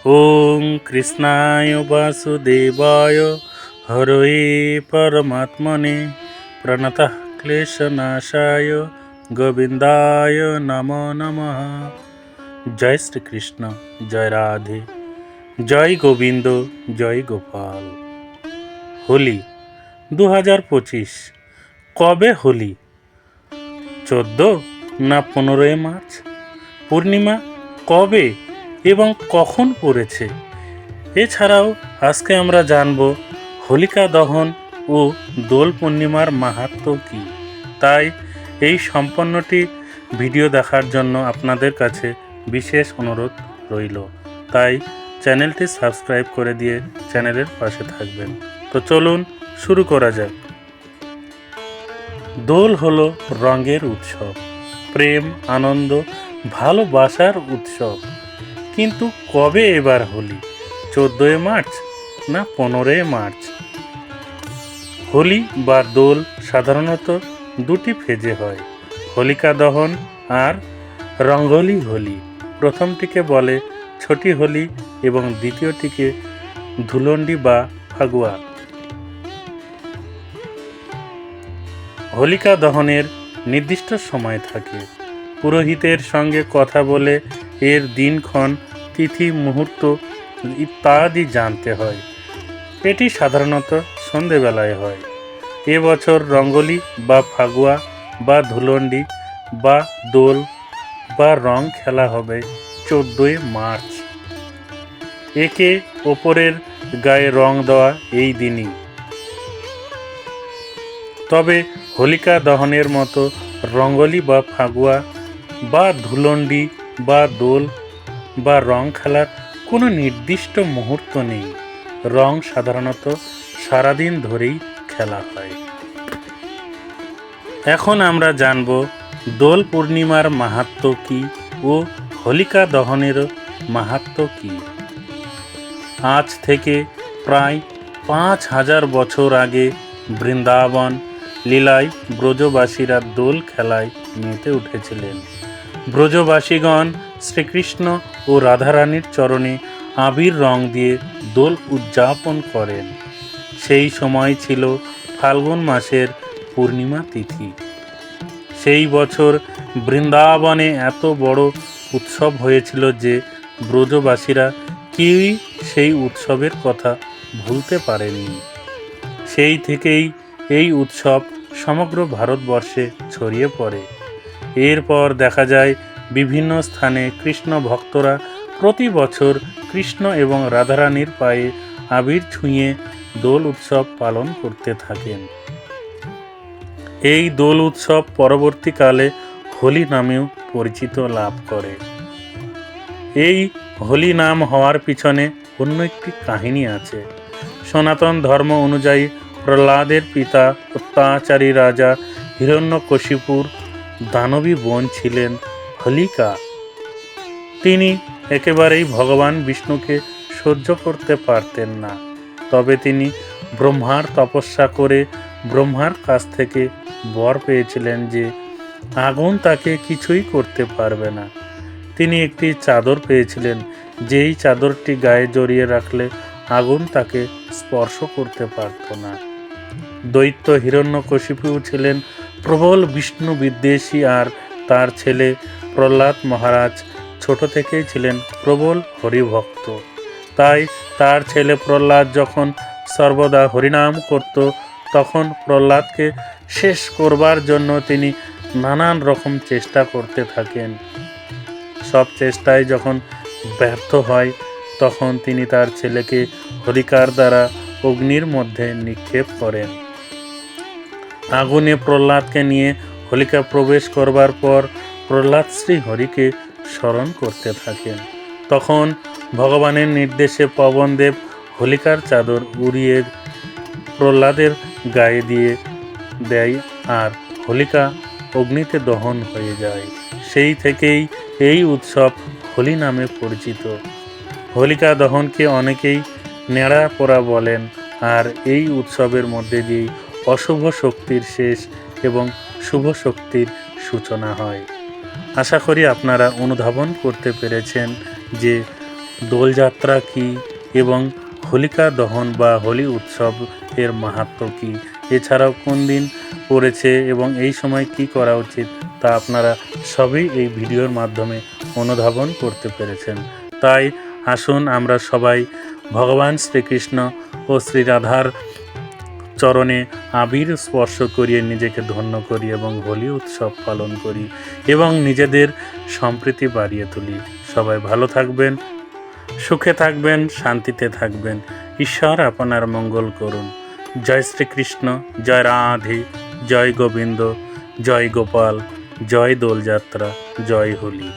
ওং কৃষ্ণায় বাসুদেবায় হরয়ে পরমাত্মনে প্রণতঃ ক্লেশনাশায় গোবিন্দায় নমো নমঃ। জয় শ্রীকৃষ্ণ, জয় রাধে, জয় গোবিন্দ, জয় গোপাল। হোলি 2025 কবে হোলি? 14 না 15 মার্চ? পূর্ণিমা কবে এবং কখন পড়েছে? এছাড়াও আজকে আমরা জানব হোলিকা দহন ও দোল পূর্ণিমার মাহাত্ম্য কী। তাই এই সম্পূর্ণটি ভিডিও দেখার জন্য আপনাদের কাছে বিশেষ অনুরোধ রইল। তাই চ্যানেলটি সাবস্ক্রাইব করে দিয়ে চ্যানেলের পাশে থাকবেন। তো চলুন শুরু করা যাক। দোল হলো রঙের উৎসব, প্রেম, আনন্দ, ভালোবাসার উৎসব। কিন্তু কবে এবার হোলি? 14 মার্চ না 15 মার্চ? হোলি বা দোল সাধারণত দুটি ফেজে হয়, হোলিকা দহন আর রঙ্গোলি হোলি। প্রথমটিকে বলে ছোটি হোলি এবং দ্বিতীয়টিকে ধুলন্ডি বা ফাগুয়া। হোলিকা দহনের নির্দিষ্ট সময় থাকে। পুরোহিতের সঙ্গে কথা বলে এর দিনক্ষণ, তিথি, মুহূর্ত ইত্যাদি জানতে হয়। এটি সাধারণত সন্ধেবেলায় হয়। এবছর রঙ্গোলি বা ফাগুয়া বা ধুলন্ডি বা দোল বা রং খেলা হবে 14 মার্চ। একে অপরের গায়ে রং দেওয়া এই দিনই। তবে হোলিকা দহনের মতো রঙ্গোলি বা ফাগুয়া বা ধুলন্ডি বা দোল বা রং খেলার কোনো নির্দিষ্ট মুহূর্ত নেই। রং সাধারণত সারাদিন ধরেই খেলা হয়। এখন আমরা জানব দোল পূর্ণিমার মাহাত্ম্য কী ও হোলিকা দহনেরও মাহাত্ম্য কী। আজ থেকে প্রায় 5000 বছর আগে বৃন্দাবন লীলায় ব্রজবাসীরা দোল খেলায় মেতে উঠেছিলেন। ব্রজবাসীগণ শ্রীকৃষ্ণ ও রাধারানীর চরণে আবির রং দিয়ে দোল উদযাপন করেন। সেই সময় ছিল ফাল্গুন মাসের পূর্ণিমা তিথি। সেই বছর বৃন্দাবনে এত বড় উৎসব হয়েছিল যে ব্রজবাসীরা কেউই সেই উৎসবের কথা ভুলতে পারেননি। সেই থেকেই এই উৎসব সমগ্র ভারতবর্ষে ছড়িয়ে পড়ে। এরপর দেখা যায় বিভিন্ন স্থানে কৃষ্ণ ভক্তরা প্রতি বছর কৃষ্ণ এবং রাধারানীর পায়ে আবির ছুঁয়ে দোল উৎসব পালন করতে থাকেন। এই দোল উৎসব পরবর্তীকালে হোলি নামেও পরিচিত লাভ করে। এই হোলি নাম হওয়ার পিছনে অন্য একটি কাহিনী আছে। সনাতন ধর্ম অনুযায়ী প্রহ্লাদের পিতা অত্যাচারী রাজা হিরণ্যকশিপুর দানবী বোন ছিলেন হোলিকা। তিনি একেবারেই ভগবান বিষ্ণুকে সহ্য করতে পারতেন না। তবে তিনি ব্রহ্মার তপস্যা করে ব্রহ্মার কাছ থেকে বর পেয়েছিলেন যে আগুন তাকে কিছুই করতে পারবে না। তিনি একটি চাদর পেয়েছিলেন, যেই চাদরটি গায়ে জড়িয়ে রাখলে আগুন তাকে স্পর্শ করতে পারত না। দৈত্য হিরণ্যকশিপু ছিলেন প্রবল বিষ্ণু বিদ্বেষী, আর তার ছেলে প্রহ্লাদ মহারাজ ছোট থেকেই ছিলেন প্রবল হরিভক্ত। তাই তার ছেলে প্রহ্লাদ যখন সর্বদা হরিনাম করত, তখন প্রহ্লাদকে শেষ করবার জন্য তিনি নানান রকম চেষ্টা করতে থাকেন। সব চেষ্টায় যখন ব্যর্থ হয়, তখন তিনি তার ছেলেকে হোলিকার দ্বারা অগ্নির মধ্যে নিক্ষেপ করেন। আগুনে প্রহ্লাদকে নিয়ে হোলিকা প্রবেশ করবার পর প্রহ্লাদ শ্রী হরিকে স্মরণ করতে থাকেন। তখন ভগবানের নির্দেশে পবনদেব হোলিকার চাদর উড়িয়ে প্রহ্লাদের গায়ে দিয়ে দেয়, আর হোলিকা অগ্নিতে দহন হয়ে যায়। সেই থেকেই এই উৎসব হোলি নামে পরিচিত। হোলিকা দহনকে অনেকেই নেড়া পোড়া বলেন, আর এই উৎসবের মধ্যে দিয়েই অশুভ শক্তির শেষ এবং শুভ শক্তির সূচনা হয়। আশা করি আপনারা অনুধাবন করতে পেরেছেন যে দোলযাত্রা কী এবং হোলিকা দহন বা হোলি উৎসব এর মাহাত্ম্য কী, এছাড়াও কোন দিন পড়েছে এবং এই সময় কি করা উচিত, তা আপনারা সবই এই ভিডিওর মাধ্যমে অনুধাবন করতে পেরেছেন। তাই আসুন আমরা সবাই ভগবান শ্রীকৃষ্ণ ও শ্রী রাধার চরণে আবির স্পর্শ করিয়ে নিজেকে ধন্য করি এবং হোলি উৎসব পালন করি এবং নিজেদের সম্প্রীতি বাড়িয়ে তুলি। সবাই ভালো থাকবেন, সুখে থাকবেন, শান্তিতে থাকবেন। ঈশ্বর আপনার মঙ্গল করুন। জয় শ্রীকৃষ্ণ, জয় রাধে, জয় গোবিন্দ, জয় গোপাল, জয় দোলযাত্রা, জয় হোলি।